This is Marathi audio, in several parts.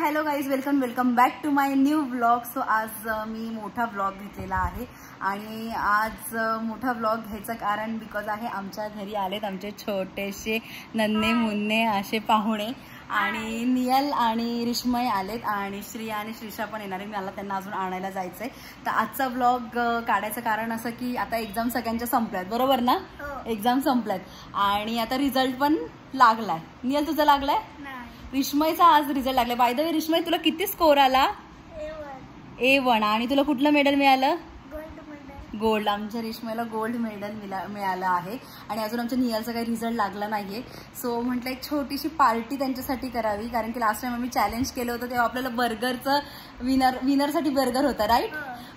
Hello guys, welcome back to my new blog. So आज मी मोठा ब्लॉग घेतलेला आहे आणि आज मोठा ब्लॉग घ्यायचं कारण बिकॉज आहे आमच्या घरी आलेत आमचे छोटेसे नन्हे मुन्ने असे पाहुणे आणि नियल आणि रिश्मय आलेत आणि श्रिया आणि श्रीषा पण येणार आहे. मला त्यांना अजून आणायला जायचंय. तर आजचा ब्लॉग काढायचं कारण असं की आता एक्झाम सगळ्यांच्या संपल्यात, बरोबर ना? एक्झाम संपल्यात आणि आता रिझल्ट पण लागलाय. नियल तुझा लागलाय? रिश्मयचा आज रिझल्ट लागलाय. बाय द वे रिश्मय, तुला किती स्कोर आला? A1. आणि तुला कुठलं मेडल मिळालं? गोल्ड. आमच्या रिश्मयला गोल्ड मेडल मिळालं आहे आणि अजून आमच्या नियलचा काही रिझल्ट लागला नाहीये. सो म्हटलं एक छोटीशी पार्टी त्यांच्यासाठी करावी, कारण की लास्ट टाइम आम्ही चॅलेंज केलं होतं तेव्हा आपल्याला बर्गरचं विनरसाठी बर्गर होता, राईट?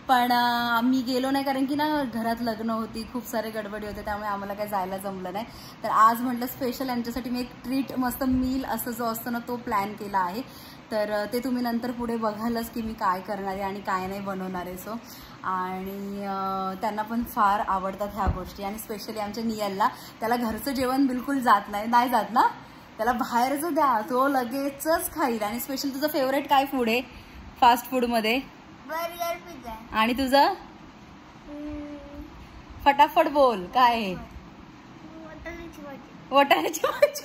पण आम्ही गेलो नाही कारण की ना घरात लग्न होती, खूप सारे गडबडी होते, त्यामुळे आम्हाला काही जायला जमलं नाही. तर आज म्हटलं स्पेशल यांच्यासाठी मी एक ट्रीट मस्त मील असं जो असतो ना तो प्लॅन केला आहे. तर ते तुम्ही नंतर पुढे बघालच की मी काय करणार आहे आणि काय नाही बनवणार आहे. सो आणि त्यांना पण फार आवडतात ह्या गोष्टी आणि स्पेशली आमच्या नियलला, त्याला घरचं जेवण बिलकुल जात नाही जात ना, त्याला बाहेरचं द्या तो लगेचच खाईल. आणि स्पेशल तुझं फेवरेट काय फूड आहे फास्ट फूडमध्ये? Burger, pizza. आणि तुझं? फटाफट बोल, काय आहे? वाटाण्याची भाजी.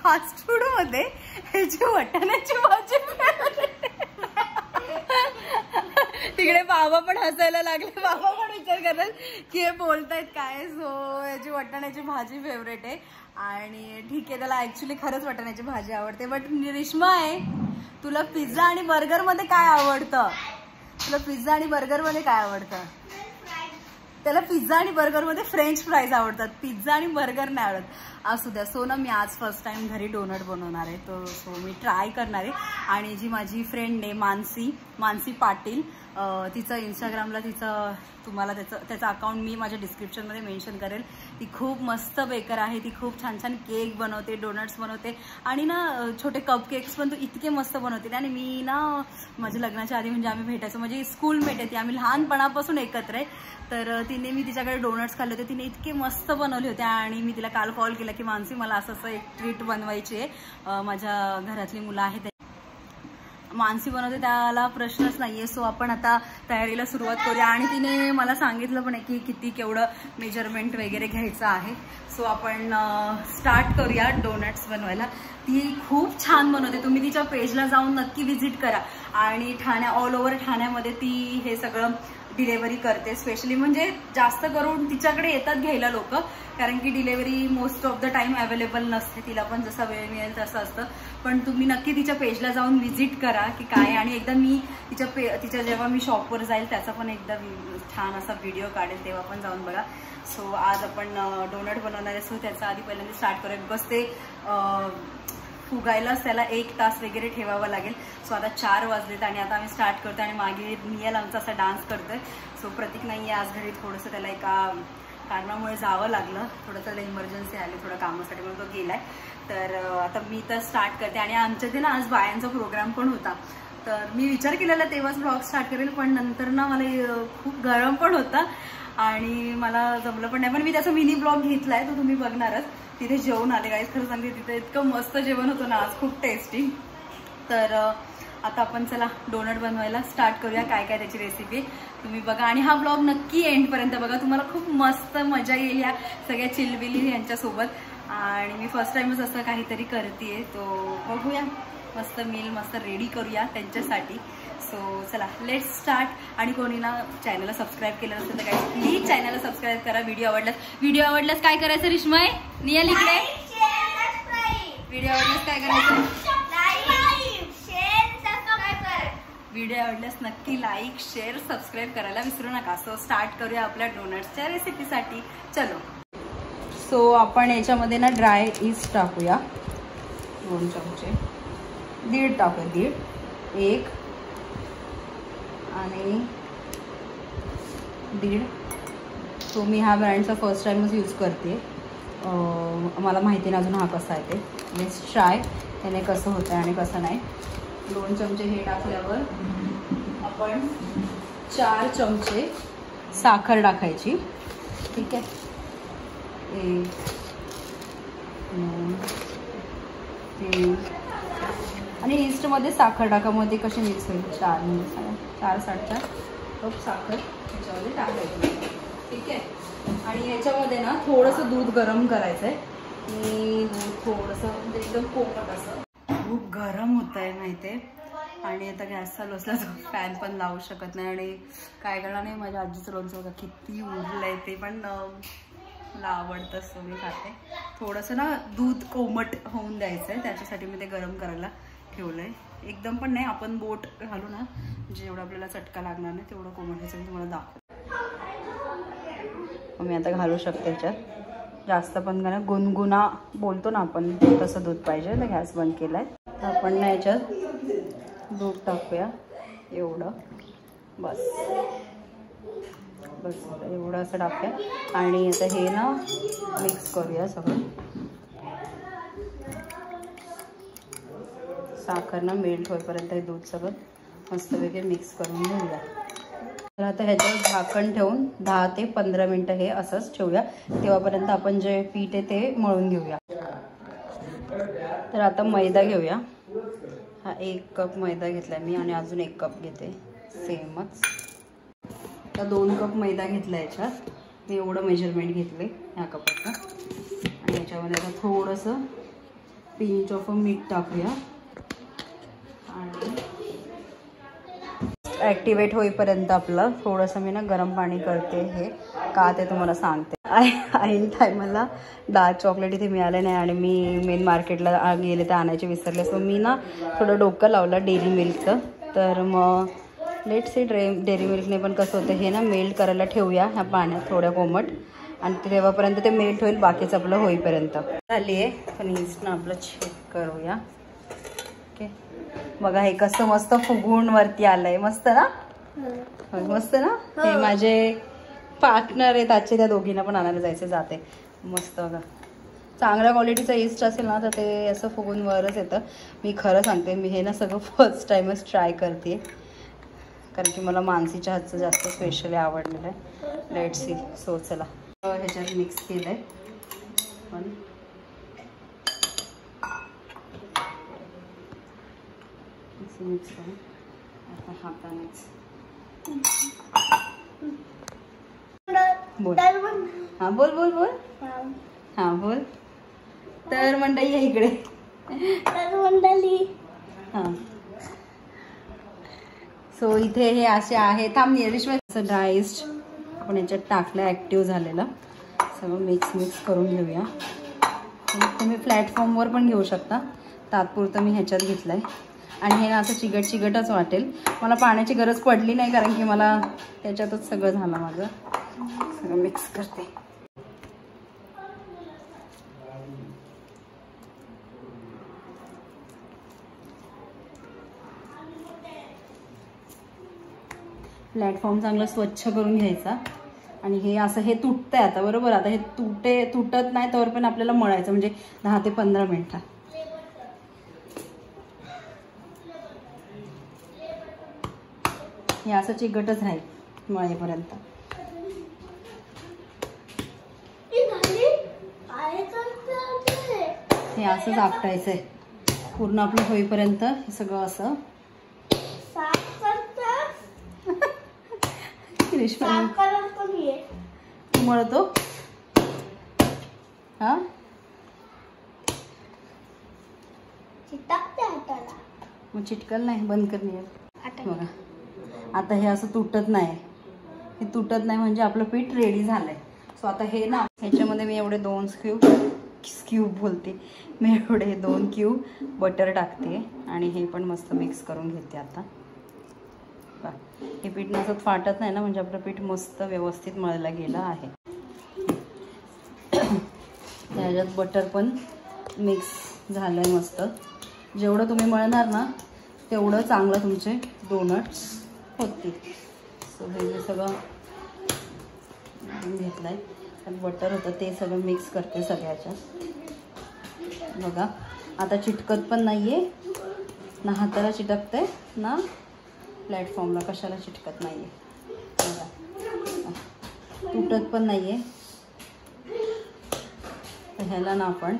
फास्ट फूड मध्ये ह्याची वाटाण्याची भाजी. तिकडे बाबा पण हसायला लागले, बाबा पण विचार करतात की हे बोलतायत काय. सो याची वाटाण्याची भाजी फेवरेट आहे आणि ठीक आहे, त्याला ऍक्च्युली खरंच वाटाण्याची भाजी आवडते. बट रिश्मय, तुला पिझ्झा आणि बर्गर मध्ये काय आवडतं? तुला पिझ्झा आणि बर्गर मध्ये काय आवडतं? त्याला पिझ्झा आणि बर्गर मध्ये फ्रेंच फ्राईज आवडतात, पिझ्झा आणि बर्गर नाही आवडत. असू द्या. सो ना मी आज फर्स्ट टाइम घरी डोनट बनवणार आहे, तो सो मी ट्राय करणार आहे. आणि जी माझी फ्रेंड आहे मानसी पाटील, तिचं इंस्टाग्रामला तुम्हाला त्याचं अकाउंट मी माझ्या डिस्क्रिप्शनमध्ये मेन्शन करेल. ती खूप मस्त बेकर आहे, ती खूप छान छान केक बनवते, डोनट्स बनवते आणि ना छोटे कप केक्स पण तो इतके मस्त बनवते. आणि मी ना माझ्या लग्नाच्या आधी म्हणजे आम्ही भेटायचो, म्हणजे स्कूलमेट आहे ती, आम्ही लहानपणापासून एकत्र आहे. तर मी तिच्याकडे डोनट्स खाल्ले होते, तिने इतके मस्त बनवले होते आणि मी तिला काल कॉल केला की मानसी मला असं एक ट्रीट बनवायची आहे, माझ्या घरातली मुलं आहेत. मानसी बनवते त्याला प्रश्नच नाहीये. सो आपण आता तयारीला सुरुवात करूया आणि तिने मला सांगितलं पण आहे की किती केवढं मेजरमेंट वगैरे घ्यायचं आहे. सो आपण स्टार्ट करूया डोनट्स बनवायला. ती खूप छान बनवते, तुम्ही तिच्या पेजला जाऊन नक्की व्हिजिट करा. आणि ऑल ओव्हर ठाण्यामध्ये ती हे सगळं डिलेव्हरी करते. स्पेशली म्हणजे जास्त करून तिच्याकडे येतात घ्यायला लोक, कारण की delivery most of the time available नसते, तिला पण जसा वेळ मिळेल तसं असतं. पण तुम्ही नक्की तिच्या पेजला जाऊन व्हिजिट करा की काय. आणि एकदा मी तिच्या जेव्हा मी शॉपवर जाईल त्याचा पण एकदा छान असा व्हिडिओ काढेल, तेव्हा पण जाऊन बघा. सो आज आपण डोनट बनवणार आहे. सो त्याचा आधी पहिल्यांदा स्टार्ट करूया, बिकॉज ते फुगायलाच त्याला 1 तास वगैरे ठेवावं लागेल. सो आता 4 वाजलेत आणि आता आम्ही स्टार्ट करतो आणि मागे नियल आमचा असा डान्स करतोय. सो प्रतीक नाही आहे आज घरी, थोडंसं त्याला एका कारणामुळे जावं लागलं, थोडंसं त्याला इमर्जन्सी आली थोडं कामासाठी, म्हणून तो गेलाय. तर आता मी तर स्टार्ट करते. आणि आमच्या इथे ना आज बायांचा प्रोग्राम पण होता, तर मी विचार केलेला तेव्हाच ब्लॉग स्टार्ट करेल, पण नंतर ना मला खूप गरम पण होता आणि मला जमलं पण नाही. पण मी त्याचा मिनी ब्लॉग घेतलाय, तो तुम्ही बघणारच. तिथे जेवण आले गाईस, खरं सांगते तिथे इतकं मस्त जेवण होतं ना आज, खूप टेस्टी. तर आता आपण चला डोनट बनवायला स्टार्ट करूया. काय काय त्याची रेसिपी तुम्ही बघा आणि हा ब्लॉग नक्की एंडपर्यंत बघा, तुम्हाला खूप मस्त मजा येईल या सगळ्या चिलबिली यांच्यासोबत. आणि मी फर्स्ट टाइमच असं काहीतरी करतेय, तो बघूया. मस्त मील मस्त रेडी करूया त्यांच्यासाठी. सो चला लेट्स स्टार्ट. आणि कोणी ना चॅनलला सबस्क्राईब केलं नसेल तर काय प्लीज चॅनलला सबस्क्राईब करा. व्हिडिओ आवडल्यास काय करायचं रिश्मय? नियल इकडे. व्हिडिओ आवडल्यास काय करायचं? व्हिडिओ आवडल्यास नक्की लाईक शेअर सबस्क्राईब करायला विसरू नका. सो स्टार्ट करूया आपल्या डोनट्सच्या रेसिपीसाठी. चलो. सो आपण याच्यामध्ये ना ड्राय ईस्ट टाकूया 2 चमचे, 1.5 टाकूया, 1 आणि 1.5. तो मी ह्या ब्रँडचा फर्स्ट टाइमच यूज करते, मला माहिती नाही अजून हा कसा आहे ते. लेट्स ट्राय त्याने कसं होतं आणि कसं नाही. 2 चमचे हे टाकल्यावर आपण 4 चमचे साखर टाकायची. ठीक आहे, 1 3 आणि ईस्टमध्ये साखर टाका, मध्ये कशी मिक्स होईल. 4 म्हणजे 4 4.5 कप साखर ह्याच्यामध्ये टाकायची. ठीक आहे. आणि ह्याच्यामध्ये ना थोडंसं दूध गरम करायचं आहे. मी दूध थोडंसं म्हणजे एकदम कोमट असं. खूप गरम होत आहे माहिती आहे. आणि आता गॅस चालू असला तर फॅन पण लावू शकत नाही. आणि काय करणार नाही, माझ्या आजीचं लोणचं बघा किती उरलं आहे. ते पण मला आवडतं असं मी खाते. थोडंसं ना दूध कोमट होऊन द्यायचं आहे, त्याच्यासाठी मी ते गरम करायला ठेवलं आहे. एकदम पण नाही, आपण बोट घालू ना जेवढं आपल्याला चटका लागणार नाही तेवढं कोमट ह्याचं मी तुम्हाला दाखवते. मी आता घालू शकते ह्याच्यात. जास्त पण का गुणगुणा बोलतो ना आपण तसं दूध पाहिजे. तर गॅस बंद केला आहे. तर आपण ना ह्याच्यात दूध टाकूया एवढं. बस बस एवढं असं टाकूया. आणि आता हे ना मिक्स करूया सगळं. साखर ना मेल्ट होईपर्यंत हे दूध सगळं मस्तपैकी मिक्स करून घेऊया. तर आता ह्याच्यावर झाकण ठेवून 10 ते 15 मिनटं हे असंच ठेवूया. तेव्हापर्यंत आपण जे पीठ आहे ते मळून घेऊया. तर आता मैदा घेऊया. हा 1 कप मैदा घेतला मी आणि अजून 1 कप घेते सेमच. आता 2 कप मैदा घेतला याच्यात. मी एवढं मेजरमेंट घेतले ह्या कपाचं. आणि याच्यामध्ये आता थोडंसं पिंच ऑफ मीठ टाकूया. आणि ॲक्टिवेट होईपर्यंत आपलं थोडंसं मी ना गरम पाणी करते. हे का ते तुम्हाला सांगते. ऐन टायमाला डार्क चॉकलेट इथे मिळाले नाही आणि मी मेन मार्केटला गेले ते आणायचे विसरले. सो मी ना थोडं डोकं लावलं डेअरी मिल्कचं. तर मग लेट्स सी डेअरी मिल्कने पण कसं होतं हे ना मेल्ट करायला ठेवूया ह्या पाण्यात थोड्या कोमट. आणि तेव्हापर्यंत ते मेल्ट होईल बाकीचं आपलं होईपर्यंत. झाली आहे. पण ईस्टनं आपलं चेक करूया. ओके बघा हे कसं मस्त फुगून वरती आलंय. मस्त ना, मस्त ना. हे माझे पार्टनर आहेत आजचे, त्या दोघींना पण आणायला जायचं जाते. मस्त बघा चांगल्या क्वालिटीचं ईस्ट असेल ना तर ते असं फुगून वरच येतं. मी खरं सांगते मी हे ना सगळं फर्स्ट टाइमच ट्राय करते. कारण की मला मानसीच्या हातचं जास्त स्पेशली आवडलेलं आहे. Let's see. सो चला ह्याच्यात मिक्स केलं आहे. पण मिक्स करून आता हातानेच बोल. हां बोल बोल बोल. हां बोल. तर मंडळी या इकडे. हां सो इथे हे असे आहे. थांब असं ड्रायस्ट आपण याच्यात टाकलं ॲक्टिव्ह झालेलं. सगळं मिक्स करून घेऊया. तुम्ही प्लॅटफॉर्मवर पण घेऊ शकता. तात्पुरतं मी ह्याच्यात घेतलं आहे. आणि हे ना असं चिकटच वाटेल. मला पाण्याची गरज पडली नाही कारण की मला त्याच्यातच सगळं झालं माझं. सगळं मिक्स करते. प्लॅटफॉर्म चांगला स्वच्छ करून घ्यायचा. आणि हे असं हे तुटतंय आता बरोबर. आता हे तुटत नाही तर पण आपल्याला मळायचं म्हणजे 10 ते 15 मिनिटं. हे असं चिकटच राहील मळेपर्यंत. हे असंच आपटायचं आहे पूर्ण आपलं होईपर्यंत. हे सगळं असं मळतो. हा मग चिटकल नाही. बंद करणे बघा. आता हे असं तुटत नाही. हे तुटत नाही म्हणजे आपलं पीठ रेडी झालंय. सो आता हे ना ह्याच्यामध्ये मी एवढे 2 क्यूब बोलते मी एवढे 2 क्यूब बटर टाकते. आणि हे पण मस्त मिक्स करून घेते. आता हे पीठ नसत फाटत नाही ना म्हणजे आपलं पीठ मस्त व्यवस्थित मळलं गेलं आहे. त्याच्यात बटर पण मिक्स झालंय मस्त. जेवढं तुम्ही मळणार ना तेवढं चांगलं तुमचे डोनट्स होतील. सो हे जे सगळं घेतलं आहे त्यात बटर होतं ते सगळं मिक्स करते सगळ्याच्यात. बघा आता चिटकत पण नाही आहे ना. हाताला चिटकते ना प्लॅटफॉर्मला. कशाला चिटकत नाही आहे बघा. तुटत पण नाही आहे. तर ह्याला ना आपण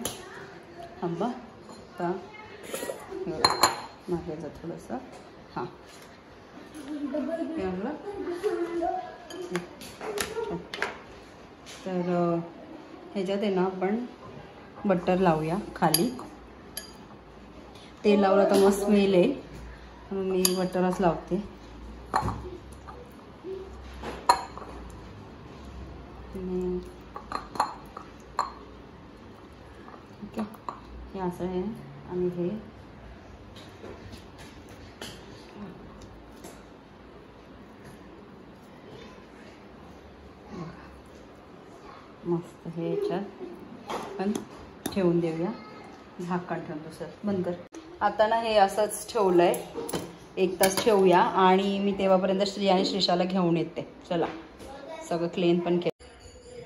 थांबा आता मागायचं थोडंसं. हां तर ह्याच्यात आहे ना आपण बटर लावूया खाली. तेल लावलं तर मस्त स्मेल येईल म्हणून मी बटरच लावते. ओके हे असं आहे आणि हे मस्त हे याच्यात आपण ठेवून देऊया. झाकण ठेवून दुसरं बंद कर. आता ना हे असंच ठेवलं आहे, 1 तास ठेवूया आणि मी तेव्हापर्यंत श्री आणि श्रीशाला घेऊन येते. चला सगळं क्लीन पण केलं.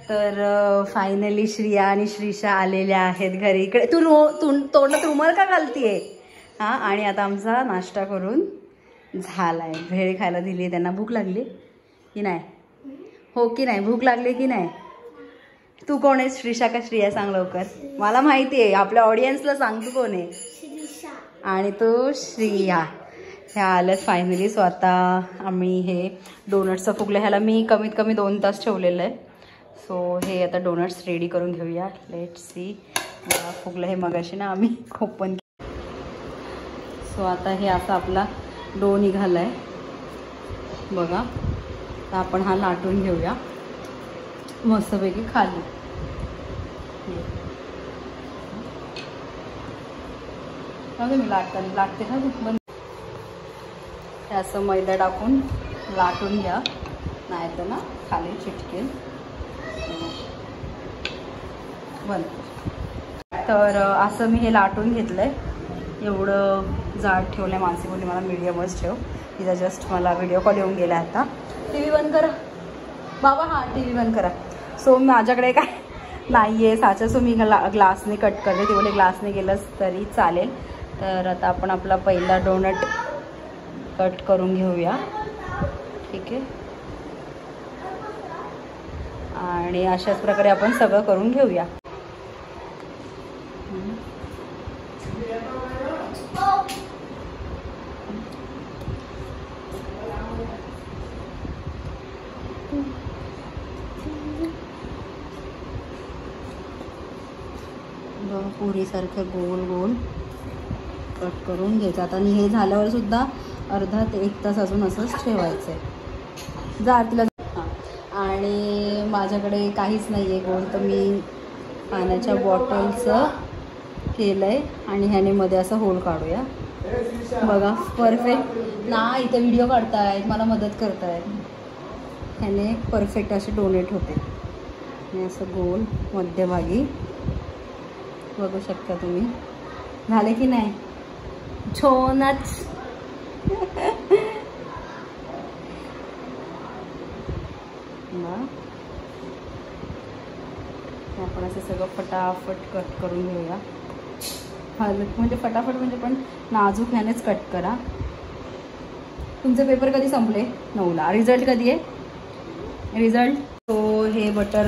तर फायनली श्रिया आणि श्रीशा आलेल्या आहेत घरी. इकडे तोंडात रुमाल का घालतीये? हां आणि आता आमचा नाश्ता करून झाला आहे. भेळ खायला दिली आहे त्यांना. भूक लागली की नाही? हो की नाही? भूक लागली की नाही? तू कोण आहेस, श्रीशा का श्रिया? सांग लवकर. मला माहिती आहे, आपल्या ऑडियन्सला सांग तू कोण आहे. आणि तू श्रिया. ह्या आल्यात फायनली. सो आता आम्ही हे डोनट्सचं फुगलं, ह्याला मी कमीत कमी 2 तास ठेवलेलं आहे. सो हे आता डोनट्स रेडी करून घेऊया. Let see. फुगलं हे मगाशी ना आम्ही ओपन केलं. सो आता हे असा आपला डो निघाला आहे बघा. तर आपण हा लाटून घेऊया मस्तपैकी खाली. मी लागते ना बंद. हे असं मैदा टाकून लाटून घ्या, नाही तर ना खाली चिटकेल. बंद. तर असं मी हे लाटून घेतलं आहे. एवढं जाड ठेवलं आहे. मानसी बोलली मला मीडियमच ठेव. तिचा जस्ट मला व्हिडिओ कॉल येऊन गेला. आता टी व्ही बंद करा बाबा. हां टी व्ही बंद करा. सो माझ्याकडे काय नाही आहे साचा. सो मी ग्लासने कट करते. ते बोले ग्लासने गेलंच तरी चालेल. तर आता आपण आपला पहिला डोनट कट करून घेऊया. ठीक आहे. आणि अशाच प्रकारे आपण सगळं करून घेऊया. पुरीसारखं गोल गोल कट करून घ्यायचं. आता हे झाल्यावर सुद्धा अर्धा ते 1 तास अजून असंच ठेवायचं आहे. जा तिला. हां आणि माझ्याकडे काहीच नाही आहे गोल, तर मी पाण्याच्या बॉटलचं केलं आहे आणि ह्याने मध्ये असं होल काढूया. बघा परफेक्ट ना. इथं व्हिडिओ काढतायत, मला मदत करतायत. ह्याने परफेक्ट असे डोनेट होते. आणि असं गोल मध्यभागी बघू शकता तुम्ही. झाले की नाही? छानच. आपण असं सगळं फटाफट कट करून घेऊया. म्हणजे फटाफट म्हणजे पण नाजूक ह्यानेच कट करा. तुमचे पेपर कधी संपले? 9ला. रिझल्ट कधी आहे? रिझल्ट तो हे बटर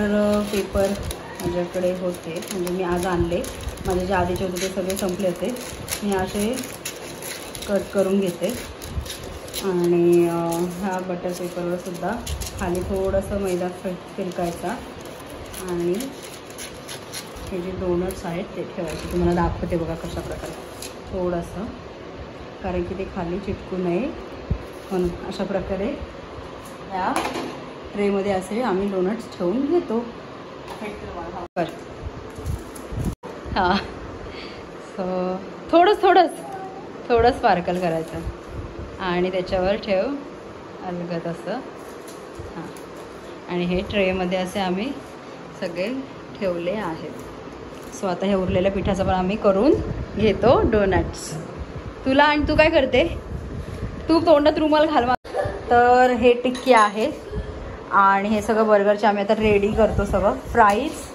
पेपर माझ्याकडे होते, म्हणजे मी आज आणले. माझे जे आधीचे होते ते सगळे संपले होते. मी असे कट करून घेते. आणि ह्या बटर पेपरवर सुद्धा खाली थोडंसं मैदा फिरकायचा आणि हे जे डोनट्स आहेत ते ठेवायचे. तुम्हाला दाखवते बघा कशा प्रकारे. थोडंसं, कारण की ते खाली चिटकू नये म्हणून अशा प्रकारे या ट्रेमध्ये असे आम्ही डोनट्स ठेवून घेतो. हां सो थोडं स्पार्कल करायचं आणि त्याच्यावर ठेव अलगद असं. हां आणि हे ट्रेमध्ये असे आम्ही सगळे ठेवले आहेत. सो आता हे उरलेल्या पिठाचं पण आम्ही करून घेतो डोनट्स. तुला आणि तू काय करते? तू तोंडात रुमाल घालवा. तर हे टिक्की आहे आणि हे सगळं बर्गरचे आम्ही आता रेडी करतो. सगळं फ्राईज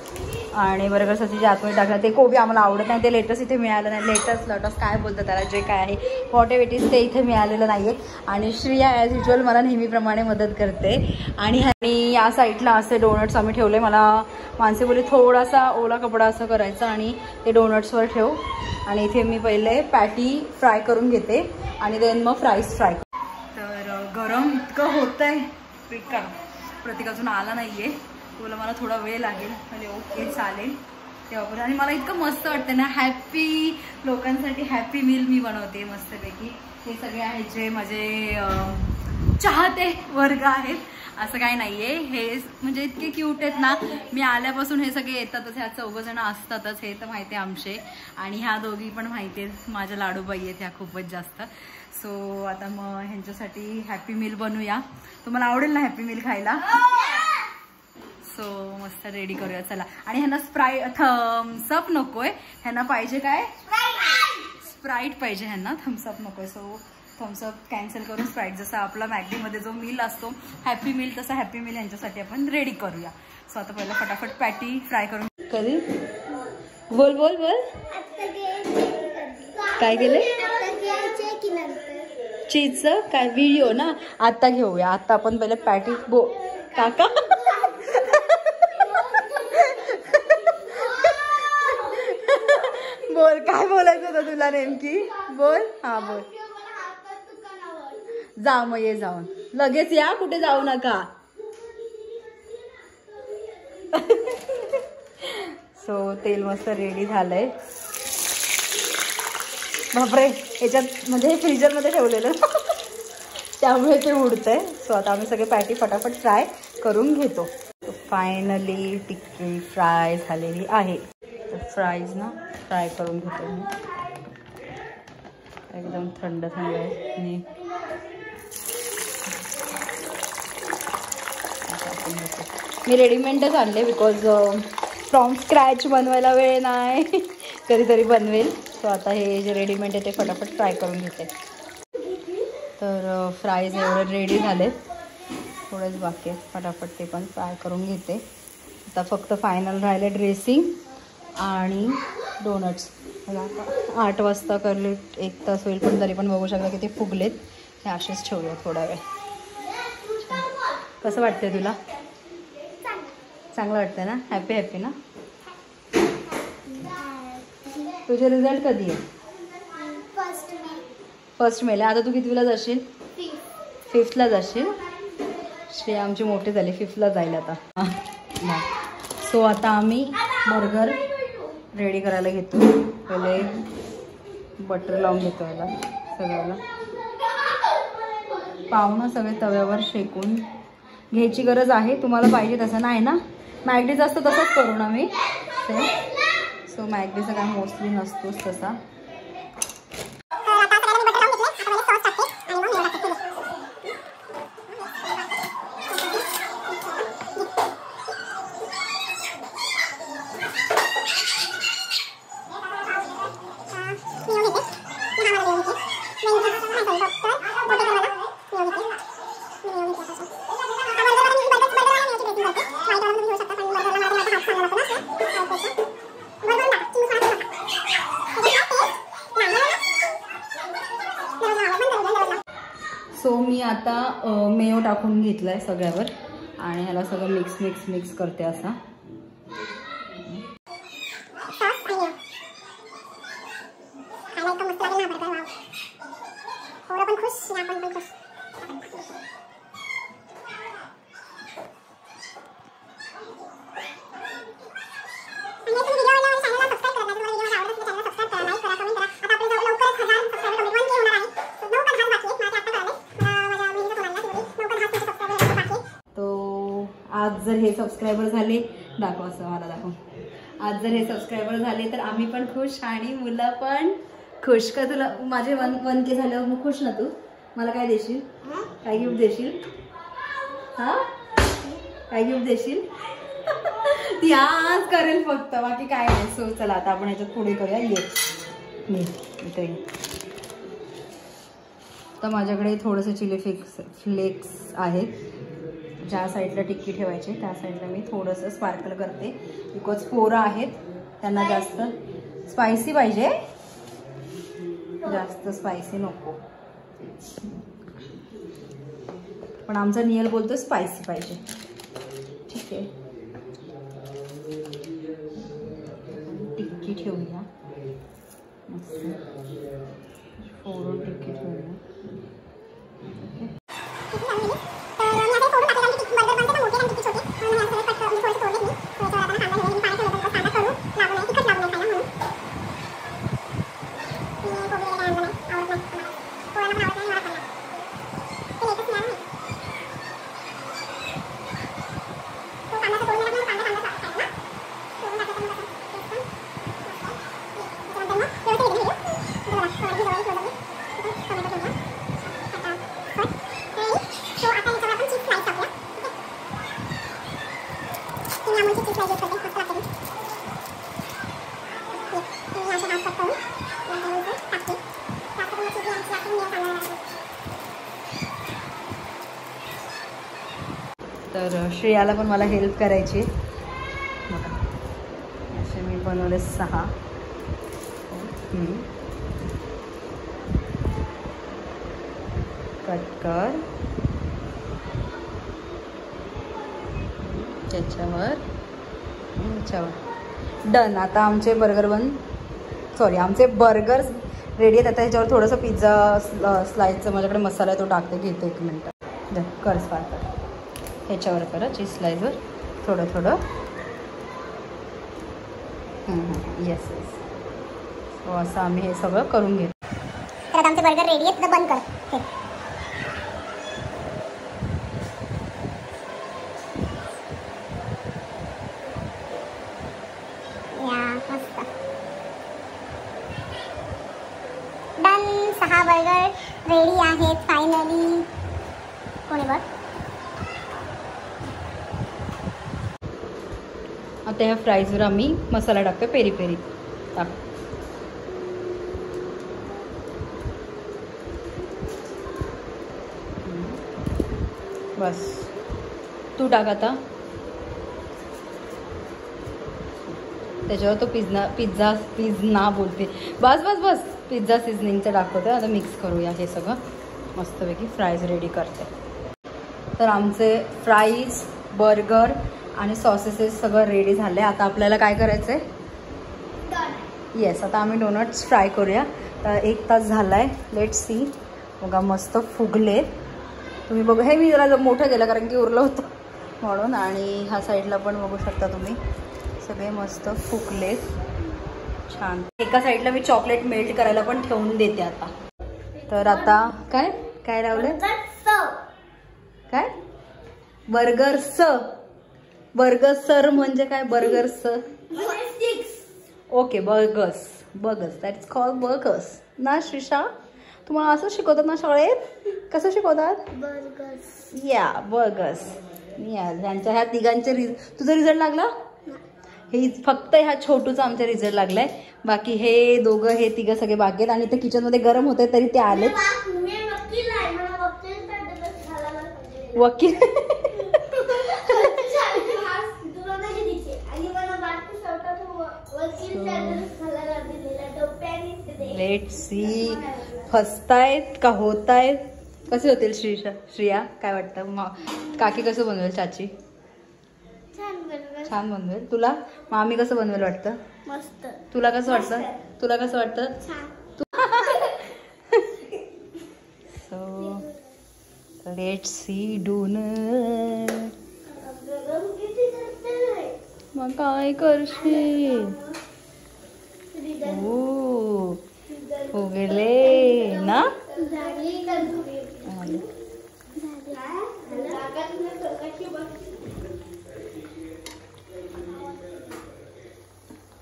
आणि बर्गरसाठी जे आतमध्ये टाकलं ते कोबी आम्हाला आवडत नाही. ते लेटस इथे मिळालं नाही. लटस काय बोलतात त्याला, जे काय आहे व्हॉटेव्हिटीज ते इथे मिळालेलं नाही आहे. आणि श्रिया ॲज युज्युअल मला नेहमीप्रमाणे मदत करते. आणि या साईडला असे डोनट्स आम्ही ठेवले. मला मानसी बोली थोडासा ओला कपडा असं करायचा आणि ते डोनट्सवर ठेव. आणि इथे मी पहिले पॅटी फ्राय करून घेते आणि देन मग फ्राईज फ्राय. तर गरम इतकं होतंय. प्रतीक अजून आला नाहीये, बोला मला थोडा वेळ लागेल. म्हणजे ओके चालेल तेव्हा. आणि मला इतकं मस्त वाटतं ना, हॅपी लोकांसाठी हॅपी मील मी बनवते मस्तपैकी. हे सगळे आहेत जे माझे चाहते वर्ग आहेत, असं काही नाहीये. हे म्हणजे इतके क्यूट आहेत ना, मी आल्यापासून हे सगळे येतातच. ह्या 4 जण असतातच, हे तर माहिती आहे आमचे. आणि ह्या दोघी पण माहिती आहेत, माझ्या लाडूबाई आहेत ह्या खूपच जास्त. सो आता मग ह्यांच्यासाठी हॅपी मील बनवूया. तुम्हाला आवडेल ना हॅपी मील खायला? सो मस्त रेडी करूया चला. आणि ह्यांना थम्सअप नकोय, ह्यांना पाहिजे काय स्प्राईट पाहिजे ह्यांना, थम्सअप नकोय. सो थम्सअप कॅन्सल करून स्प्राईट, जसा आपला मॅगडीमध्ये जो मील असतो हॅपी मील, तसा हॅपी मील यांच्यासाठी आपण रेडी करूया. सो आता पहिला फटाफट पॅटी फ्राय करून. कधी बोल बोल बोल काय केले? चीजचं काय व्हिडिओ ना, आता घेऊया. आता आपण पहिले पॅटी काका बोल काय बोलायचं होतं तुला नेमकी, बोल. हा बोल. जा मग ये, जाऊन लगेच या, कुठे जाऊ नका. सो तेल मस्त रेडी झालंय. बापरे, याच्यात म्हणजे हे फ्रीजरमध्ये ठेवलेलं त्यामुळे ते उडतंय. सो आता आम्ही सगळे पॅटी फटाफट फ्राय करून घेतो. फायनली टिक्की फ्राय झालेली आहे. तर फ्राईज ना फ्राय करून घेतो मी. एकदम थंड थंड आहे. मी रेडीमेडच आणले बिकॉज फ्रॉम स्क्रॅच बनवायला वेळ नाही, कधीतरी बनवेल. सो आता हे जे रेडीमेड आहे ते फटाफट फ्राय करून घेते. तर फ्राईज एवढे रेडी झाले, थोडेच बाकी आहे, फटाफट ते पण फ्राय करून घेते. आता फक्त फायनल राहिले ड्रेसिंग आणि डोनट्स. 8 वाजता करले, 1 तास होईल, पण तरी पण बघू शकता की ते फुगलेत. हे असेच ठेवूया थोडा वेळ. कसं वाटतंय तुला? चांगलं वाटतंय ना? हॅपी हॅपी ना? तुझे रिझल्ट कधी आहे? 1 मेला. आता तू कितवीला जाशील? 5thला जाशील. श्रेया आमची मोठी झाली, 5thला जाईल आता. सो आता आम्ही बर्गर रेडी करायला घेतो. पहिले बटर लावून घेतो याला सगळ्याला. पाव सगळे तव्यावर शेकून घ्यायची गरज आहे. तुम्हाला पाहिजे तसं नाही ना, मॅगडीचं असतं तसंच करू ना मी ते. सो मॅगडीचा काय मोस्टली नसतोच तसा. सो मी आता मेयो टाकून घेतलाय सगळ्यावर आणि ह्याला सगळं मिक्स मिक्स मिक्स करते असा. आज जर हे सबस्क्रायबर झाले, दाखव असं मला दाखव. आज जर हे सबस्क्रायबर झाले तर आम्ही पण खुश आणि मुलं पण खुश. का तुला माझे 1K झाल्यावर मग खुश ना तू? मला काय देशील? काय गिफ्ट देशील? हा काय गिफ्ट देशील? ती आज करेल फक्त, बाकी काय नाही. सो चला आता आपण ह्याच्यात पुढे करूया. ये इथे. तर माझ्याकडे थोडंसं चिली फ्लेक्स आहेत. ज्या साईडला टिक्की ठेवायची त्या साईडला मी थोडंसं स्पार्कल करते बिकॉज पोरं आहेत, त्यांना जास्त स्पायसी पाहिजे, जास्त स्पायसी नको. पण आमचा नियल बोलतो स्पायसी पाहिजे. ठीक आहे. तर श्रेयाला पण मला हेल्प करायची. बघा असे मी बनवले 6. कट कर त्याच्यावर डन. आता आमचे आमचे बर्गर्स रेडी आहेत. आता ह्याच्यावर थोडंसं पिझ्झा स्लाइसचा माझ्याकडे मसाला आहे तो टाकते. घेते 1 मिनटं. डन कर स्पार्क ह्याच्यावर करा चीज स्लाइसवर थोडं थोडं. Yes yes. सो असं आम्ही हे सगळं करून घेतो. तर आता आमचे बर्गर रेडी आहेत. तर बंद कर. मस्त डन. 6 बर्गर रेडी आहेत फायनली. कोणी बघ. आता ह्या फ्राईजवर आम्ही मसाला टाकतो. पेरी पेरी टाक. बस तू टाक आता. त्याच्यावर तो पिझ्झा बोलते. बस बस बस पिझ्झा सिझनिंगचं दाखवते. आता मिक्स करूया हे सगळं मस्तपैकी. फ्राईज रेडी करते. तर आमचे फ्राईज बर्गर आणि सॉसेसेस सगळं रेडी झाले. आता आपल्याला काय करायचं आहे. येस आता आम्ही डोनट्स फ्राय करूया. तर 1 तास झाला आहे. Let's see. बघा मस्त फुगले. तुम्ही बघा हे मी जरा मोठं केलं कारण की उरलं होतं म्हणून. आणि ह्या साईडला पण बघू शकता तुम्ही सगळे मस्त फुगलेत छान. एका साईडला मी चॉकलेट मेल्ट करायला पण ठेवून देते आता. तर आता काय काय लावलं. काय बर्गर्स म्हणजे काय. Burgers okay. Burgers that's called burgers ना. श्रीषा तुम्हाला असं शिकवतात ना शाळेत. कसं शिकवतात. बर्गर्स. या बर्गर्स. या त्यांच्या ह्या तिघांचे तुझा रिझल्ट लागला. हे फक्त ह्या छोटूचा आमचा रिझल्ट लागलाय. बाकी हे दोघं हे तिघं सगळे बाकी आहेत. आणि ते किचनमध्ये गरम होते तरी ते आलेत. वकील लेट्स सी. फसतायत का होतायत. कसे होतील श्रिया काय वाटतं. काकी कसं बनवेल. चाची छान बनवेल. तुला मामी कसं बनवेल वाटतं. मस्त. तुला कसं वाटतं. So let's see donut. मग काय करशील. ओ फुगले ना.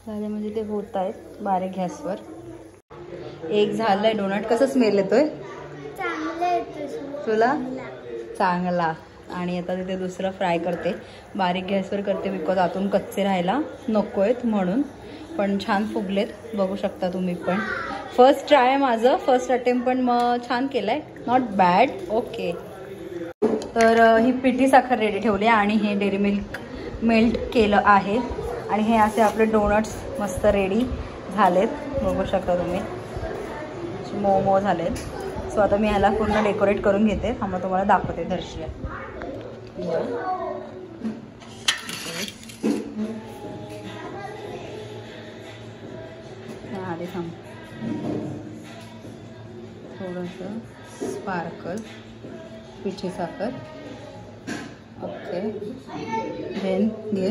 झाले म्हणजे ते होत आहेत बारीक गॅसवर. एक झालंय डोनट. कसं स्मेल येतोय. तुला चांगला. आणि आता तिथे दुसरं फ्राय करते. बारीक गॅसवर करते बिकॉज आतून कच्चे राहायला नको आहेत म्हणून. पण छान फुगलेत बघू शकता तुम्ही पण. फर्स्ट ट्राय आहे माझं. फर्स्ट अटेम्प्ट पण छान केलंय. Not bad. ओके. तर ही पिठी साखर रेडी ठेवली आणि हे डेअरी मिल्क मेल्ट केलं आहे. आणि हे असे आपले डोनट्स मस्त रेडी झालेत बघू शकता तुम्ही. मऊ झालेत. सो आता मी ह्याला पूर्ण डेकोरेट करून घेते. मग तुम्हाला दाखवते. दर्शिया आधी थांब. थोडंसं स्पार्कल पिठी साखर. ओके, देन घे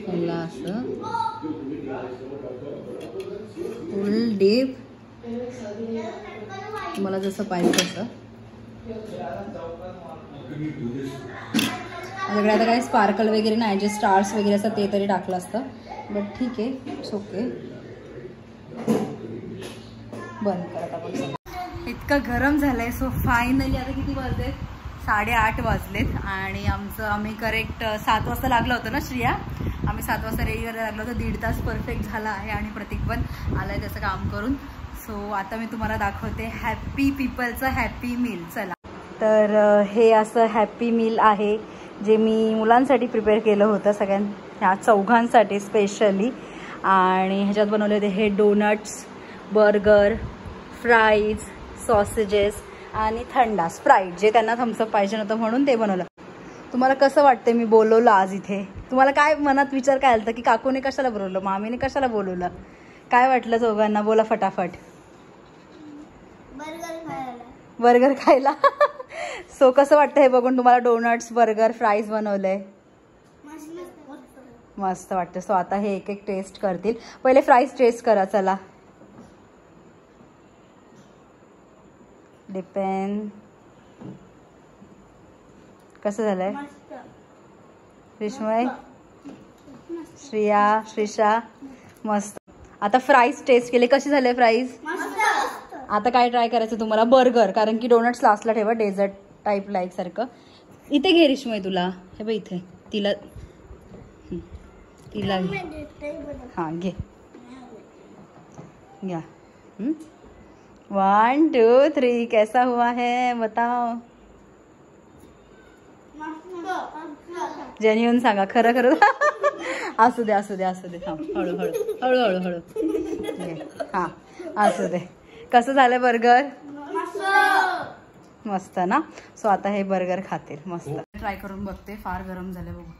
ह्याला असं फुल डीप, तुम्हाला जसं पाहिजे तसं. माझ्याकडे आता काही स्पार्कल वगैरे नाही, जे स्टार्स वगैरे असतात ते तरी टाकलं असतं, बट ठीक आहे, इट्स ओके. बंद करत आपण. इतकं गरम झालंय. सो फायनली आता किती वाजलेत? 8:30 वाजलेत आणि आम्ही करेक्ट 7 वाजता लागलो होतो ना श्रिया, आम्ही 7 वाजता रेडी करायला लागलो होतो. 1.5 तास परफेक्ट झाला आहे आणि प्रतीक पण आलाय त्याचं काम करून. सो आता मी तुम्हाला दाखवते हॅपी पीपलचं हॅपी मील. चला, तर हे असं हॅपी मील आहे जे मी मुलांसाठी प्रिपेअर केलं होतं, ह्या चौघांसाठी स्पेशली. आणि ह्याच्यात बनवले होते हे डोनट्स, बर्गर, फ्राईज, सॉसेजेस आणि थंडा स्प्राईट, जे त्यांना थम्सअप पाहिजे नव्हतं म्हणून ते बनवलं. तुम्हाला कसं वाटतं मी बोलवलं आज इथे? तुम्हाला काय मनात विचार काय आला की काकूने कशाला बोलवलं, मामीने कशाला बोलवलं, काय वाटलं चौघांना? बोला फटाफट. बर्गर खायला. सो कसं वाटतं हे बघून तुम्हाला? डोनट्स, बर्गर, फ्राईज बनवलंय. मस्त वाटतं. सो आता हे एक एक टेस्ट करतील. पहिले फ्राईज टेस्ट करा. चला, डिपेंड. कसं झालंय रिश्मय, श्रिया, श्रीषा? मस्त. आता फ्राईज टेस्ट केले, कशी झाले फ्राईज? आता काय ट्राय करायचं तुम्हाला? बर्गर, कारण की डोनट्स लास्टला ठेवा, डेझर्ट टाईप लाईक सारखं. इथे घे रिश्मय तुला, हे बघ इथे, तिला हां घे, घ्या. 1 2 3 कैसा हुआ है बताओ? जेन्युइन सांगा, खरं खरं. असू दे असू दे असू दे. हां, हळूहळू हळूहळू हळू. हां, असू दे. कसं झालं बर्गर? मस्त ना. सो आता हे बर्गर खातील. मस्त ट्राय करून बघते. फार गरम झालं बघू.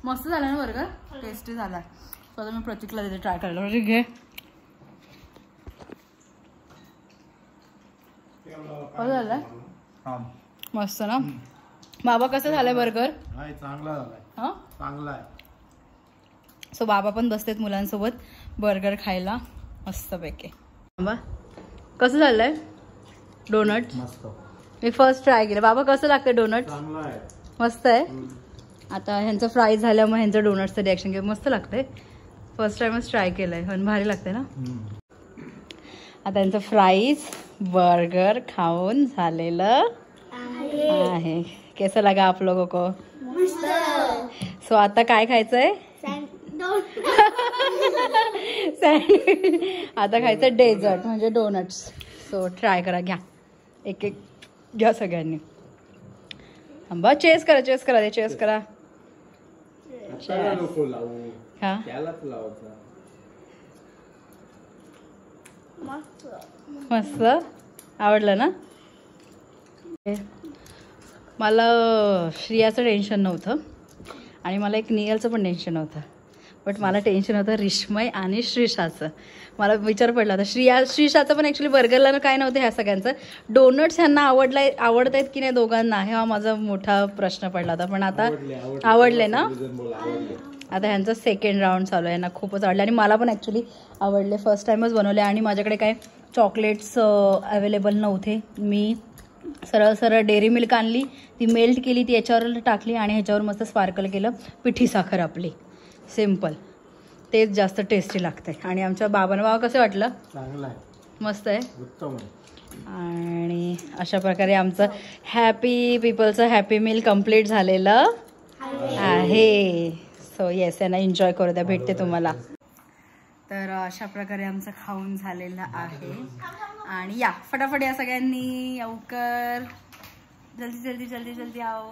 मस्त झालं ना बर्गर, टेस्टी झाला. सो आता मी प्रतीकला देते ट्राय करायला. घे. कसं झालं? मस्त ना. बाबा कसं झालंय बर्गर? चांगला झालाय. हा, चांगला आहे. सो बाबा पण बसतेत मुलांसोबत बर्गर खायला मस्तपैकी. बाबा कसं झालंय डोनट? मस्त. मी फर्स्ट ट्राय केलं. बाबा कसं लागतं डोनट? चांगला आहे. मस्त आहे. आता ह्यांचं फ्राईज झाल्यामुळे ह्यांचं डोनट्सचं रिॲक्शन घे. मस्त लागतंय. फर्स्ट टाइमच ट्राय केलंय पण भारी लागतंय ना. आता यांचं फ्राईज बर्गर खाऊन झालेलं आहे. कैसा लगा आप लोगों को? सो आता काय खायचंय? आता खायचं डेझर्ट म्हणजे डोनट्स. सो ट्राय करा, घ्या एक एक घ्या सगळ्यांनी. थांबा, चेस करा चेस करा, चेस करा. हा, मस्त आवडलं ना. मला श्रियाचं टेन्शन नव्हतं आणि मला एक नियलचं पण टेन्शन नव्हतं, बट मला टेन्शन होतं रिश्मय आणि श्रीषाचं. मला विचार पडला होता श्रीषाचं पण ॲक्च्युली बर्गरला काय नव्हतं ह्या सगळ्यांचं. डोनट्स ह्यांना आवडत आहेत की नाही दोघांना, हा माझा मोठा प्रश्न पडला होता. पण आता आवडले ना. आता ह्यांचा सेकंड राऊंड चालू आहे. यांना खूपच आवडले आणि मला पण ॲक्च्युली आवडले. फर्स्ट टाईमच बनवले आणि माझ्याकडे काय चॉकलेट्स अवेलेबल नव्हते. मी सरळ डेअरी मिल्क आणली, ती मेल्ट केली, ती याच्यावर टाकली आणि ह्याच्यावर मस्त स्पार्कल केलं. पिठी साखर आपली सिम्पल, तेच जास्त टेस्टी लागते. आणि आमच्या बाबा कसं वाटलं? चांगलं आहे, मस्त आहे, उत्तम आहे. आणि अशा प्रकारे आमचं हॅपी पीपलचं हॅपी मील कम्प्लीट झालेलं आहे. सो येस, यांना एन्जॉय करू द्या, भेटते तुम्हाला. तर अशा प्रकारे आमचं खाऊन झालेलं आहे. आणि या फटाफट या सगळ्यांनी लवकर, जल्दी जल्दी जल्दी जल्दी आओ.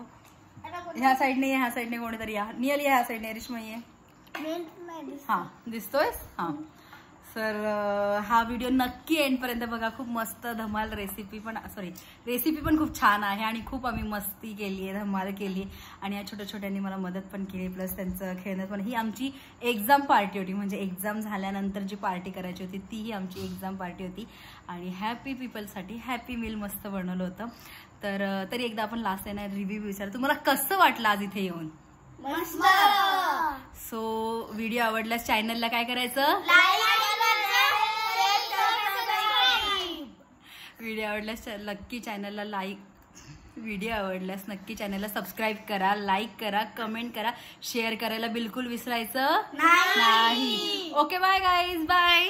ह्या साईडने, ह्या साईडने कोणीतरी या. नियल ह्या साईडने, रिश्मा ये. हां दिसतोय. हां तर हा व्हिडिओ नक्की एंडपर्यंत बघा. खूप मस्त धमाल रेसिपी पण खूप छान आहे आणि खूप आम्ही मस्ती केली आहे, धमाल केली आणि या छोट्या छोट्यांनी मला मदत पण केली. प्लस त्यांचं खेळण्यात पण ही आमची एक्झाम पार्टी होती. म्हणजे एक्झाम झाल्यानंतर जी पार्टी करायची होती तीही आमची एक्झाम पार्टी होती आणि हॅपी पीपलसाठी हॅपी मील मस्त बनवलं होतं. तर तरी एकदा आपण लास्ट आहे ना रिव्ह्यू विचार, तुम्हाला कसं वाटलं आज इथे येऊन? सो व्हिडिओ आवडल्यास चॅनलला काय करायचं? व्हिडिओ आवडल्यास नक्की चॅनलला व्हिडिओ आवडल्यास नक्की चॅनलला सबस्क्राईब करा, लाईक करा, कमेंट करा, शेअर करायला बिलकुल विसरायचं नाही. Okay bye guys, bye.